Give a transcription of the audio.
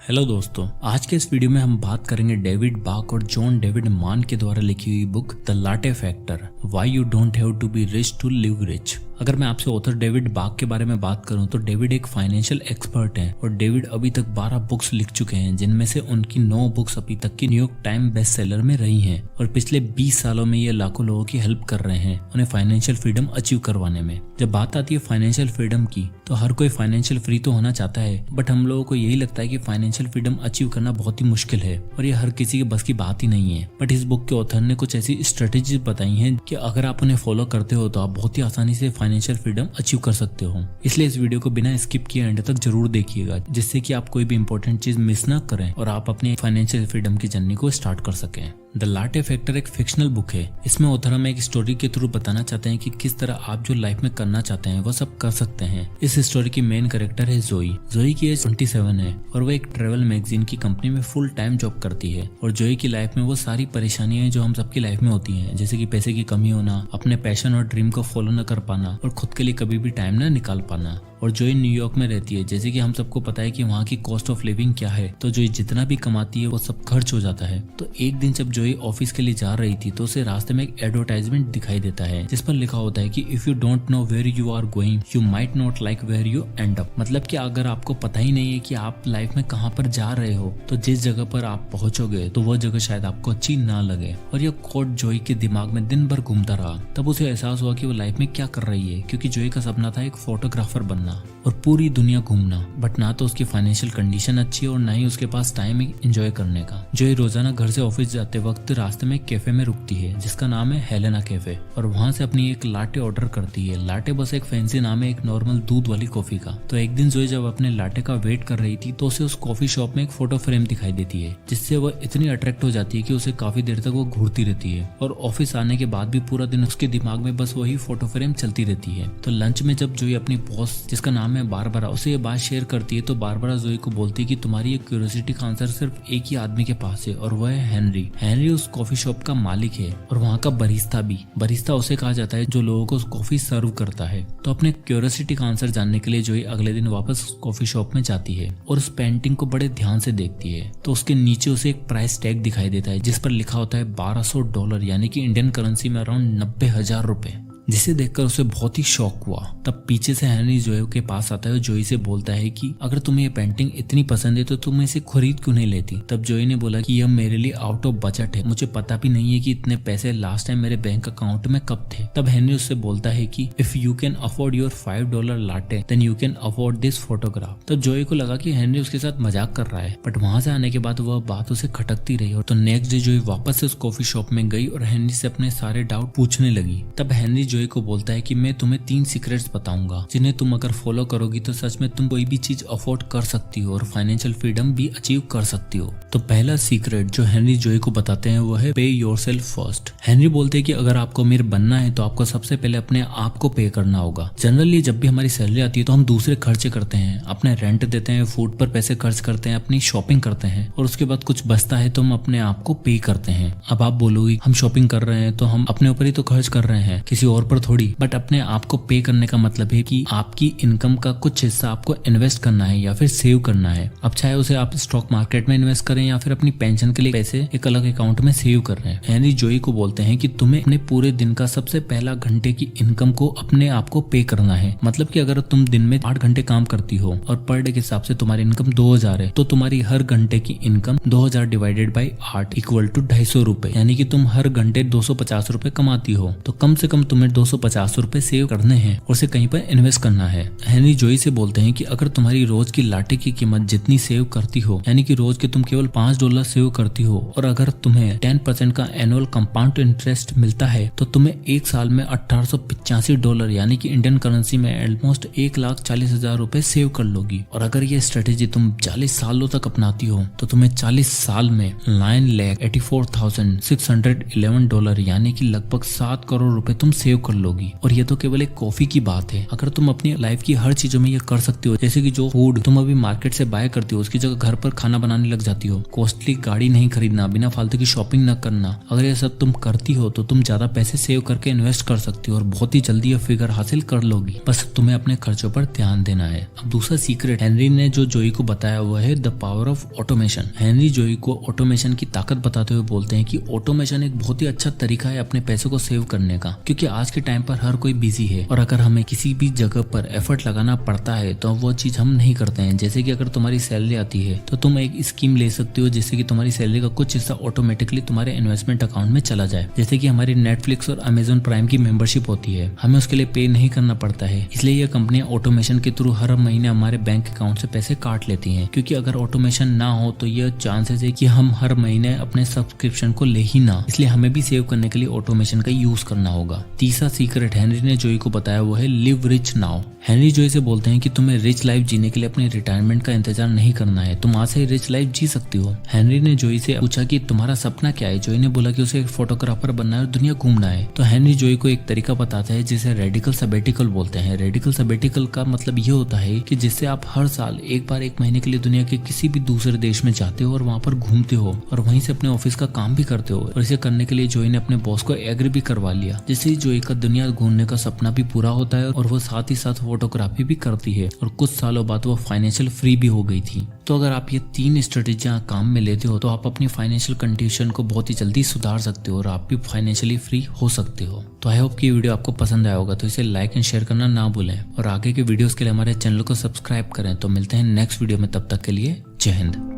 Hello दोस्तों, आज के इस वीडियो में हम बात करेंगे डेविड बाक और जॉन डेविड मान के द्वारा लिखी हुई book the latte factor, why you don't have to be rich to live rich. अगर मैं आपसे ऑथर डेविड बाक के बारे में बात करूं तो डेविड एक फाइनेंशियल एक्सपर्ट हैं और डेविड अभी तक 12 बुक्स लिख चुके हैं, जिनमें से उनकी 9 बुक्स अभी तक की न्यूयॉर्क टाइम बेस्ट सेलर में रही हैं और पिछले 20 सालों में ये लाखों लोगों की हेल्प कर रहे हैं उन्हें फाइनेंशियल फ्रीडम अचीव करवाने में। जब बात आती है फाइनेंशियल फ्रीडम की तो हर कोई फाइनेंशियल फ्री तो होना चाहता है, बट हम लोगों को यही लगता है कि फाइनेंशियल फ्रीडम अचीव करना बहुत ही मुश्किल है और ये हर किसी के बस की बात ही नहीं है। बट इस बुक के ऑथर ने कुछ ऐसी स्ट्रेटेजीज बताई हैं कि अगर आप उन्हें फॉलो करते हो तो आप बहुत ही आसानी से फाइनेंशियल फ्रीडम अचीव कर सकते हो। इसलिए इस वीडियो को बिना स्किप किए एंड तक जरूर देखिएगा, जिससे कि आप कोई भी इंपॉर्टेंट चीज मिस ना करें और आप अपनी फाइनेंशियल फ्रीडम की जर्नी को स्टार्ट कर सकें। द लाटे फैक्टर एक फिक्शनल बुक है। इसमें ऑथर हमें एक स्टोरी के थ्रू बताना चाहते हैं कि किस तरह आप जो लाइफ में करना चाहते हैं वो सब कर सकते हैं। इस स्टोरी की मेन कैरेक्टर है जोई। जोई की एज 27 है और वो एक ट्रेवल मैगजीन की कंपनी में फुल टाइम जॉब करती है और जोई की लाइफ में वो सारी परेशानियां जो हम सबकी लाइफ में होती हैं, जैसे कि पैसे की कमी होना, अपने पैशन और ड्रीम को फॉलो न कर पाना और खुद के लिए कभी भी टाइम न निकाल पाना। और जोई न्यूयॉर्क में रहती है, जैसे कि हम सबको पता है कि वहाँ की कॉस्ट ऑफ लिविंग क्या है, तो जोई जितना भी कमाती है वो सब खर्च हो जाता है। तो एक दिन जब जोई ऑफिस के लिए जा रही थी तो उसे रास्ते में एक एडवर्टाइजमेंट दिखाई देता है जिस पर लिखा होता है कि if you don't know where you are going you might not like where you end up. मतलब कि अगर आपको पता ही नहीं है कि आप लाइफ में कहाँ पर जा रहे हो तो जिस जगह पर आप पहुंचोगे तो वो जगह शायद आपको अच्छी ना लगे। और ये कोट जोई के दिमाग में दिन भर घूमता रहा। तब उसे एहसास हुआ कि वो लाइफ में क्या कर रही है, क्योंकि जोई का सपना था एक फोटोग्राफर बनना और पूरी दुनिया घूमना, बट ना तो उसकी फाइनेंशियल कंडीशन अच्छी है और ना ही उसके पास टाइम एंजॉय करने का। जोई रोजाना घर से ऑफिस जाते वक्त रास्ते में एक कैफे में रुकती है जिसका नाम है हेलेना कैफे और वहां से अपनी एक लाटे ऑर्डर करती है। लाटे बस एक फैंसी नाम है एक नॉर्मल दूध वाली कॉफी का। तो एक दिन जोई जब अपने लाटे का वेट कर रही थी तो उसे उस कॉफी शॉप में एक फोटो फ्रेम दिखाई देती है, जिससे वो इतनी अट्रैक्ट हो जाती है कि उसे काफी देर तक वो घूरती रहती है और ऑफिस आने के बाद भी पूरा दिन उसके दिमाग में बस वही फोटो फ्रेम चलती रहती है। तो लंच में जब जोई अपनी बॉस जिसका नाम है बारबरा उसे ये बात शेयर करती है तो बारबरा जोई को बोलती है कि तुम्हारी एक क्यूरियोसिटी का आंसर सिर्फ एक ही आदमी के पास है और वह है हेनरी। हेनरी उस कॉफी शॉप का मालिक है और वहाँ का बरिस्ता भी। बरिस्ता उसे कहा जाता है जो लोगों को कॉफी सर्व करता है। तो अपने क्यूरियोसिटी का आंसर जानने के लिए जोई अगले दिन वापस कॉफी शॉप में जाती है और उस पेंटिंग को बड़े ध्यान से देखती है। तो उसके नीचे उसे एक प्राइस टैग दिखाई देता है जिस पर लिखा होता है $1200, यानी कि इंडियन करेंसी में अराउंड 90,000 रुपए, जिसे देखकर उसे बहुत ही शॉक हुआ। तब पीछे से हेनरी जोई के पास आता है और जोई से बोलता है कि अगर तुम्हें ये पेंटिंग इतनी पसंद है तो तुम इसे खरीद क्यों नहीं लेती। तब जोई ने बोला कि यह मेरे लिए आउट ऑफ बजट है, मुझे पता भी नहीं है कि इतने पैसे लास्ट टाइम मेरे बैंक अकाउंट में कब थे। तब हेनरी उससे बोलता है कि if you can afford your $5 latte then you can afford this photograph. तब जोई को लगा कि हेनरी उसके साथ मजाक कर रहा है, बट वहां से आने के बाद वह बात उसे खटकती रही। और तो नेक्स्ट डे जोई वापस से उस कॉफी शॉप में गई और हेनरी से अपने सारे डाउट पूछने लगी। तब हेनरी जोई को बोलता है कि मैं तुम्हें 3 सीक्रेट्स बताऊंगा जिन्हें तुम अगर फॉलो करोगी तो सच में तुम कोई भी चीज अफोर्ड कर सकती हो और फाइनेंशियल फ्रीडम भी अचीव कर सकती हो। तो पहला सीक्रेट जो हेनरी जोई को बताते हैं वो है पे योरसेल्फ फर्स्ट। हेनरी बोलते हैं कि अगर आपको अमीर बनना है तो आपको सबसे पहले अपने आप को पे करना होगा। जनरली जब भी हमारी सैलरी आती है तो हम दूसरे खर्चे करते हैं, अपने रेंट देते हैं, फूड पर पैसे खर्च करते हैं, अपनी शॉपिंग करते हैं और उसके बाद कुछ बचता है तो हम अपने आप को पे करते हैं। अब आप बोलोगे हम शॉपिंग कर रहे हैं तो हम अपने ऊपर ही तो खर्च कर रहे हैं, किसी और पर थोड़ी। बट अपने आप को पे करने का मतलब है कि आपकी इनकम का कुछ हिस्सा आपको इन्वेस्ट करना है या फिर सेव करना है। अब चाहे उसे आप स्टॉक मार्केट में इन्वेस्ट करें या फिर अपनी पेंशन के लिए पैसे एक अलग अकाउंट में सेव कर रहे हैं। हेनरी जोई को बोलते हैं कि तुम्हें अपने पूरे दिन का सबसे पहला घंटे की इनकम को अपने आप को पे करना है। मतलब कि अगर तुम दिन में 8 घंटे काम करती हो और पर डे के हिसाब से तुम्हारी इनकम 2000 है तो तुम्हारी हर घंटे की income 2000 divided by 8 equal to 250 रुपए, यानी कि तुम हर घंटे 250 रुपए कमाती हो तो कम से कम तुम्हें 250 रुपए सेव करने हैं और उसे कहीं पर इन्वेस्ट करना है। हेनरी जोई से बोलते हैं कि अगर तुम्हारी रोज की लाटे की कीमत जितनी सेव करती हो, यानी कि रोज के तुम केवल $5 सेव करती हो और अगर तुम्हें 10% का एनुअल कंपाउंड इंटरेस्ट मिलता है तो तुम्हें एक साल में $1885, यानी कि इंडियन करेंसी में ऑलमोस्ट 1,40,000 रुपए सेव कर लोगी। और अगर ये स्ट्रेटेजी तुम 40 सालों तक अपनाती हो तो तुम्हें 40 साल में $9,84,611, यानी कि लगभग 7 करोड़ रुपए तुम सेव कर लोगी। और ये तो केवल एक कॉफी की बात है। अगर तुम अपनी लाइफ की हर चीजों में ये कर सकती हो, जैसे कि जो फूड तुम अभी मार्केट से बाय करती हो उसकी जगह घर पर खाना बनाने लग जाती हो, कॉस्टली गाड़ी नहीं खरीदना, बिना फालतू की शॉपिंग न करना, अगर ये सब तुम करती हो तो तुम ज्यादा पैसे सेव करके इन्वेस्ट कर सकती हो और बहुत ही जल्दी ये फिगर हासिल कर लोगी। बस तुम्हें अपने खर्चों पर ध्यान देना है। अब दूसरा सीक्रेट हेनरी ने जो जोई को बताया हुआ है, the power of automation. Henry जोई को ऑटोमेशन की ताकत बताते हुए बोलते हैं कि ऑटोमेशन एक बहुत ही अच्छा तरीका है अपने पैसों को सेव करने का, क्योंकि आज के टाइम पर हर कोई बिजी है और अगर हमें किसी भी जगह पर एफर्ट लगाना पड़ता है तो वो चीज हम नहीं करते हैं। जैसे कि अगर तुम्हारी सैलरी आती है तो तुम एक स्कीम ले सकती हो जिससे कि तुम्हारी सैलरी का कुछ हिस्सा ऑटोमेटिकली तुम्हारे इन्वेस्टमेंट अकाउंट में चला जाए। जैसे कि हमारी नेटफ्लिक्स और अमेजोन प्राइम की मेंबरशिप होती है, हमें उसके लिए पे नहीं करना पड़ता है, इसलिए ये कंपनियां ऑटोमेशन के थ्रू हर महीने हमारे बैंक अकाउंट से पैसे काट लेती हैं। क्योंकि अगर ऑटोमेशन ना हो तो ये चांसेस है कि हम हर महीने अपने सब्सक्रिप्शन को ले ही ना, इसलिए हमें भी सेव करने के लिए ऑटोमेशन का यूज करना होगा। तीसरा सीक्रेट हेनरी ने जोई को बताया वो है लिव रिच नाउ। हेनरी जोई से बोलते हैं कि तुम्हें रिच लाइफ जीने के लिए अपने रिटायरमेंट का इंतजार नहीं करना है, तुम आज से रिच लाइफ जी सकती हो। हेनरी ने जोई से पूछा कि तुम्हारा सपना क्या है। जोई ने बोला कि उसे एक फोटोग्राफर बनना है और दुनिया घूमना है। तो हेनरी जोई को एक तरीका बताता है जिसे रेडिकल सबेटिकल बोलते हैं। रेडिकल सबेटिकल का मतलब ये होता है कि जिससे आप हर साल एक बार 1 महीने के लिए दुनिया के किसी भी दूसरे देश में जाते हो और वहाँ पर घूमते हो और वहीं से अपने ऑफिस का काम भी करते हो। और इसे करने के लिए जोई ने अपने बॉस को एग्री भी करवा लिया, जिससे जोई का दुनिया घूमने का सपना भी पूरा होता है और वो साथ ही साथ फोटोग्राफी भी करती है। और कुछ सालों बाद वो फाइनेंशियल फ्री भी हो गई थी। तो अगर आप ये 3 स्ट्रेटेजियां काम में लेते हो तो आप अपनी फाइनेंशियल कंडीशन को बहुत ही जल्दी सुधार सकते हो और आप भी फाइनेंशियली फ्री हो सकते हो। तो आई होप कि वीडियो आपको पसंद आया होगा, तो इसे लाइक एंड शेयर करना ना भूलें और आगे के वीडियोस के लिए हमारे चैनल को सब्सक्राइब करें। तो मिलते हैं नेक्स्ट वीडियो में, तब तक के लिए जय हिंद।